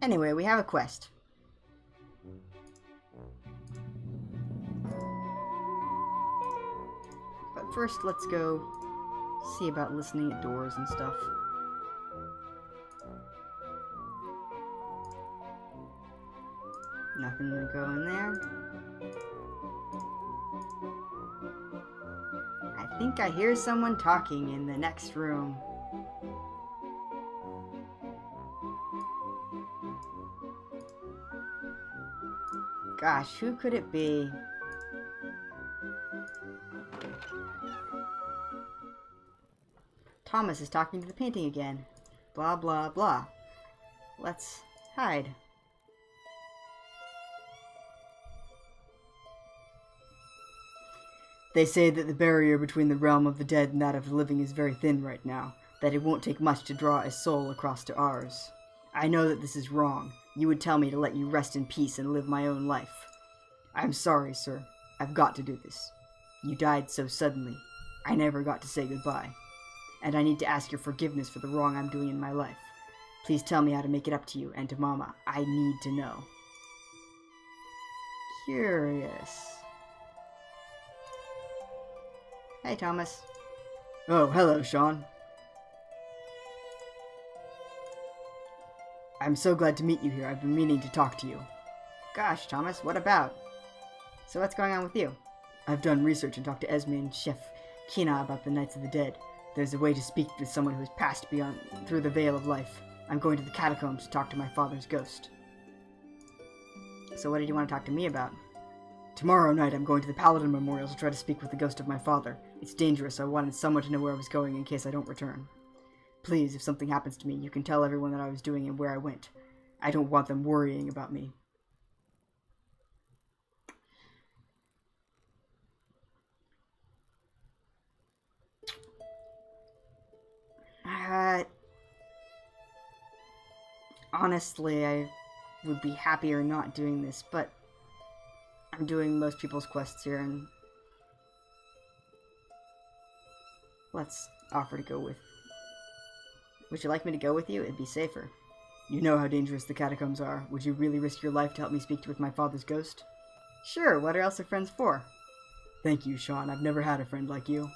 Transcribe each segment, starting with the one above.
Anyway, we have a quest. But first, let's go see about listening at doors and stuff. Nothing to go in there. I think I hear someone talking in the next room. Gosh, who could it be? Thomas is talking to the painting again. Blah, blah, blah. Let's hide. They say that the barrier between the realm of the dead and that of the living is very thin right now, that it won't take much to draw a soul across to ours. I know that this is wrong. You would tell me to let you rest in peace and live my own life. I'm sorry, sir. I've got to do this. You died so suddenly. I never got to say goodbye. And I need to ask your forgiveness for the wrong I'm doing in my life. Please tell me how to make it up to you and to Mama. I need to know. Curious. Hey, Thomas. Oh, hello, Sean. I'm so glad to meet you here. I've been meaning to talk to you. Gosh, Thomas, what about? So what's going on with you? I've done research and talked to Esme and Chef Kina about the Knights of the Dead. There's a way to speak with someone who has passed beyond through the veil of life. I'm going to the catacombs to talk to my father's ghost. So what did you want to talk to me about? Tomorrow night I'm going to the Paladin Memorial to try to speak with the ghost of my father. It's dangerous, so I wanted someone to know where I was going in case I don't return. Please, if something happens to me, you can tell everyone that I was doing and where I went. I don't want them worrying about me. Honestly, I would be happier not doing this, but I'm doing most people's quests here, and let's offer to go with. Would you like me to go with you? It'd be safer. You know how dangerous the catacombs are. Would you really risk your life to help me speak with my father's ghost? Sure, what else are friends for? Thank you, Sean. I've never had a friend like you.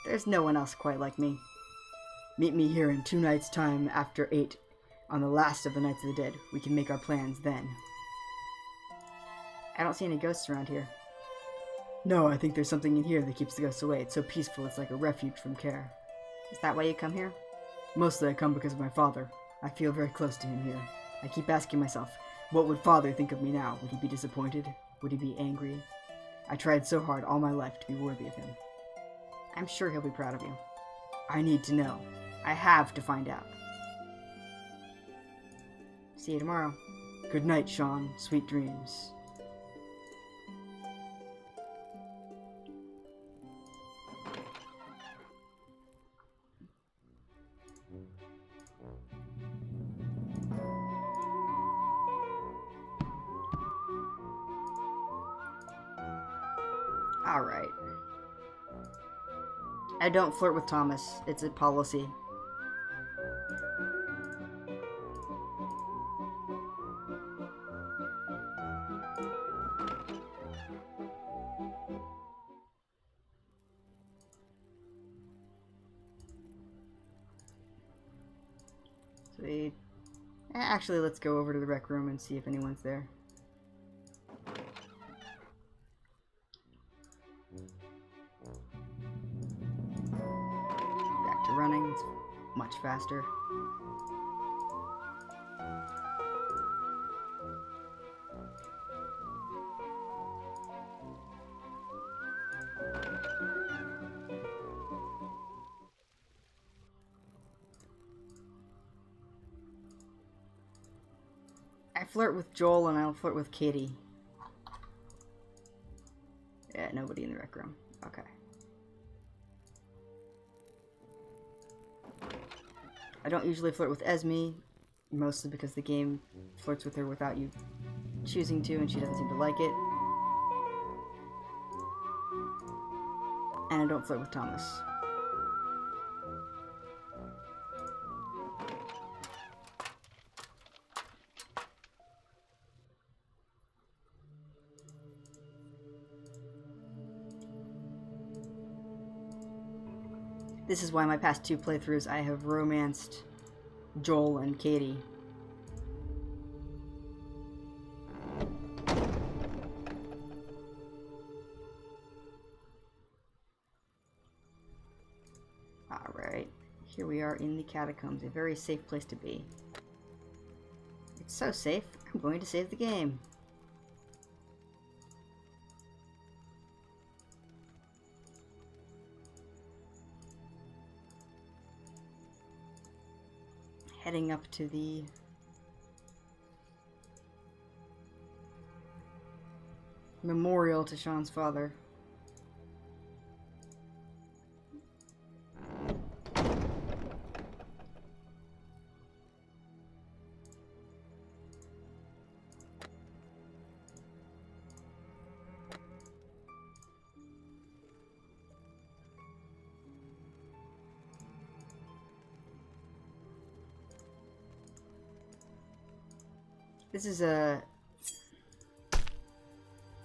There's no one else quite like me. Meet me here in 2 nights' time after 8 on the last of the Nights of the Dead. We can make our plans then. I don't see any ghosts around here. No, I think there's something in here that keeps the ghosts away. It's so peaceful, it's like a refuge from care. Is that why you come here? Mostly I come because of my father. I feel very close to him here. I keep asking myself, what would father think of me now? Would he be disappointed? Would he be angry? I tried so hard all my life to be worthy of him. I'm sure he'll be proud of you. I need to know. I have to find out. See you tomorrow. Good night, Sean. Sweet dreams. Alright. I don't flirt with Thomas. It's a policy. Sweet. Actually, let's go over to the rec room and see if anyone's there. Back to running. It's much faster. I flirt with Joel and I'll flirt with Katie. Yeah, nobody in the rec room. Okay. I don't usually flirt with Esme, mostly because the game flirts with her without you choosing to, and she doesn't seem to like it. And I don't flirt with Thomas. This is why my past 2 playthroughs I have romanced Joel and Katie. Alright, here we are in the catacombs, a very safe place to be. It's so safe, I'm going to save the game. Heading up to the memorial to Sean's father. This is a...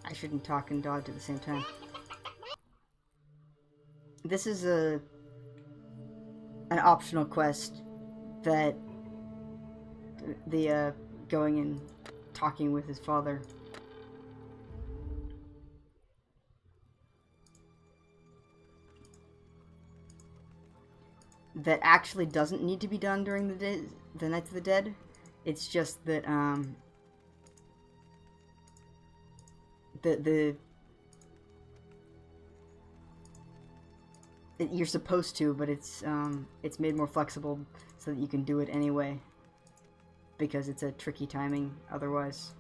I shouldn't talk and dodge at the same time. This is an optional quest that the going and talking with his father. That actually doesn't need to be done during the Nights of the Dead. It's just that you're supposed to, but it's made more flexible so that you can do it anyway, because it's a tricky timing otherwise.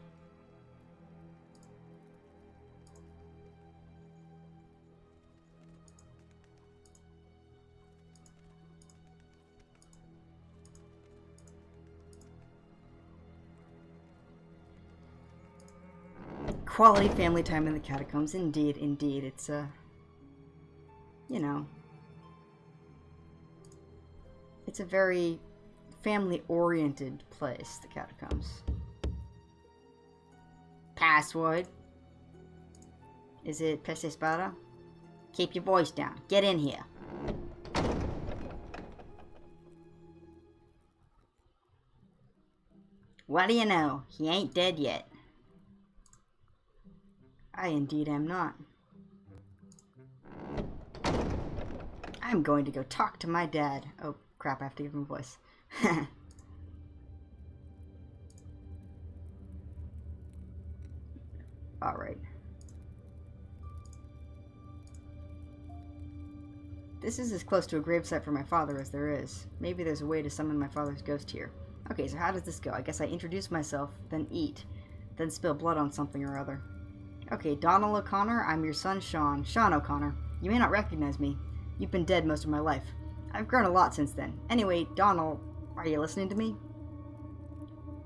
Quality family time in the catacombs, indeed, indeed. It's you know, it's a very family-oriented place, the catacombs. Password? Is it Peste Espada? Keep your voice down. Get in here. What do you know? He ain't dead yet. I indeed am not. I'm going to go talk to my dad. Oh, crap, I have to give him a voice. Alright. This is as close to a gravesite for my father as there is. Maybe there's a way to summon my father's ghost here. Okay, so how does this go? I guess I introduce myself, then eat, then spill blood on something or other. Okay, Donal O'Connor, I'm your son Sean. Sean O'Connor. You may not recognize me. You've been dead most of my life. I've grown a lot since then. Anyway, Donal, are you listening to me?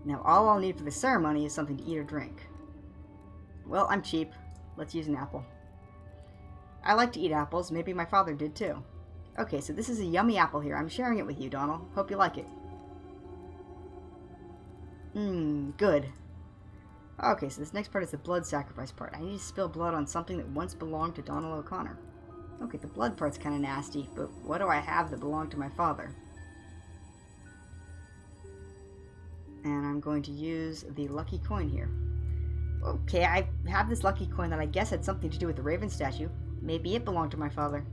Now all I'll need for the ceremony is something to eat or drink. Well, I'm cheap. Let's use an apple. I like to eat apples. Maybe my father did too. Okay, so this is a yummy apple here. I'm sharing it with you, Donal. Hope you like it. Good. Okay, so this next part is the blood sacrifice part. I need to spill blood on something that once belonged to Donal O'Connor. Okay, the blood part's kind of nasty, but what do I have that belonged to my father? And I'm going to use the lucky coin here. Okay, I have this lucky coin that I guess had something to do with the Raven statue. Maybe it belonged to my father.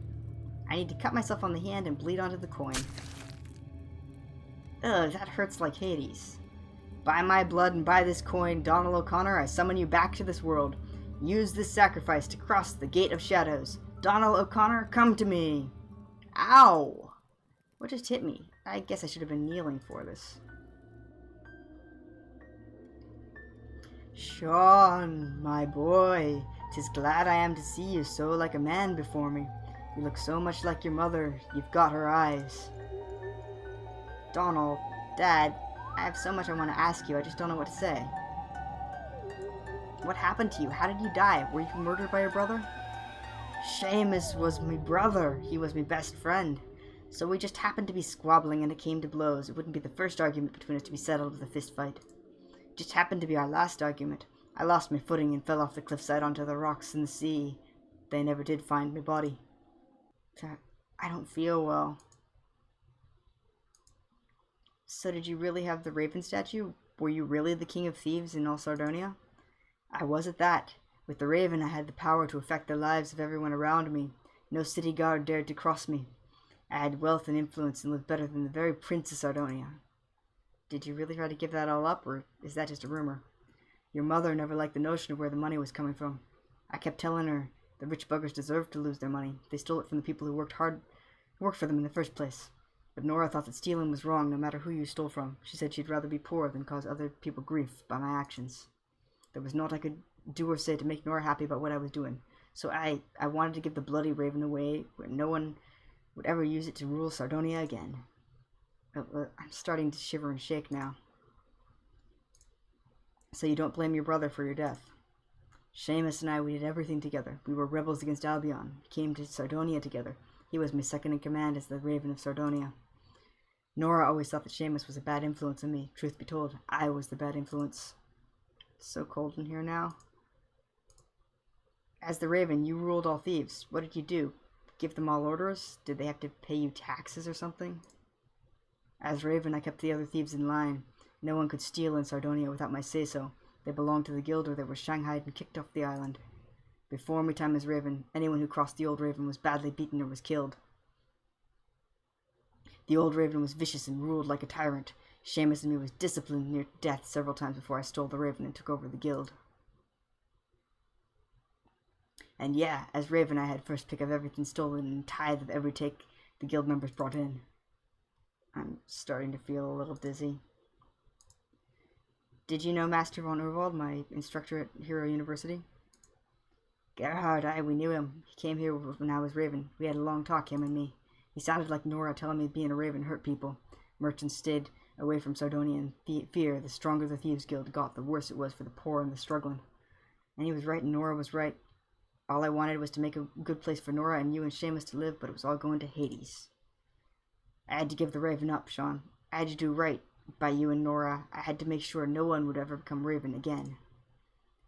I need to cut myself on the hand and bleed onto the coin. Ugh, that hurts like Hades. By my blood and by this coin, Donal O'Connor, I summon you back to this world. Use this sacrifice to cross the gate of shadows. Donal O'Connor, come to me! Ow! What just hit me? I guess I should have been kneeling for this. Sean, my boy, 'tis glad I am to see you so like a man before me. You look so much like your mother, you've got her eyes. Donal, Dad, I have so much I want to ask you, I just don't know what to say. What happened to you? How did you die? Were you murdered by your brother? Seamus was my brother. He was my best friend. So we just happened to be squabbling and it came to blows. It wouldn't be the first argument between us to be settled with a fist fight. It just happened to be our last argument. I lost my footing and fell off the cliffside onto the rocks in the sea. They never did find my body. I don't feel well. So did you really have the Raven statue? Were you really the king of thieves in all Sardonia? I was at that. With the Raven, I had the power to affect the lives of everyone around me. No city guard dared to cross me. I had wealth and influence and lived better than the very prince of Sardonia. Did you really try to give that all up, or is that just a rumor? Your mother never liked the notion of where the money was coming from. I kept telling her the rich buggers deserved to lose their money. They stole it from the people who worked for them in the first place. But Nora thought that stealing was wrong no matter who you stole from. She said she'd rather be poor than cause other people grief by my actions. There was naught I could do or say to make Nora happy about what I was doing. So I wanted to give the bloody Raven away where no one would ever use it to rule Sardonia again. I'm starting to shiver and shake now. So you don't blame your brother for your death. Seamus and I, we did everything together. We were rebels against Albion. We came to Sardonia together. He was my second in command as the Raven of Sardonia. Nora always thought that Seamus was a bad influence on me. Truth be told, I was the bad influence. It's so cold in here now. As the Raven, you ruled all thieves. What did you do? Give them all orders? Did they have to pay you taxes or something? As Raven, I kept the other thieves in line. No one could steal in Sardonia without my say-so. They belonged to the guild or they were shanghaied and kicked off the island. Before my time as Raven, anyone who crossed the old Raven was badly beaten or was killed. The old Raven was vicious and ruled like a tyrant. Seamus and me was disciplined near death several times before I stole the Raven and took over the guild. And yeah, as Raven I had first pick of everything stolen and tithe of every take the guild members brought in. I'm starting to feel a little dizzy. Did you know Master von Urwald, my instructor at Hero University? Gerhard, we knew him. He came here when I was Raven. We had a long talk, him and me. He sounded like Nora telling me being a Raven hurt people. Merchants stayed away from Sardonia in fear. The stronger the Thieves Guild got, the worse it was for the poor and the struggling. And he was right and Nora was right. All I wanted was to make a good place for Nora and you and Seamus to live, but it was all going to Hades. I had to give the Raven up, Sean. I had to do right by you and Nora. I had to make sure no one would ever become Raven again.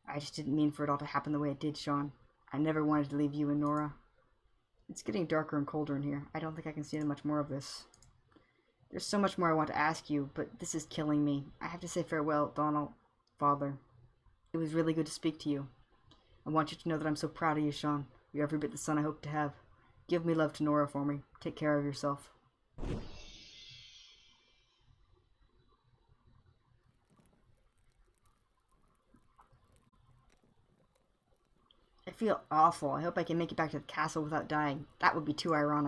I just didn't mean for it all to happen the way it did, Sean. I never wanted to leave you and Nora. It's getting darker and colder in here. I don't think I can stand much more of this. There's so much more I want to ask you, but this is killing me. I have to say farewell, Donal, Father. It was really good to speak to you. I want you to know that I'm so proud of you, Sean. You're every bit the son I hope to have. Give me love to Nora for me. Take care of yourself. I feel awful. I hope I can make it back to the castle without dying. That would be too ironic.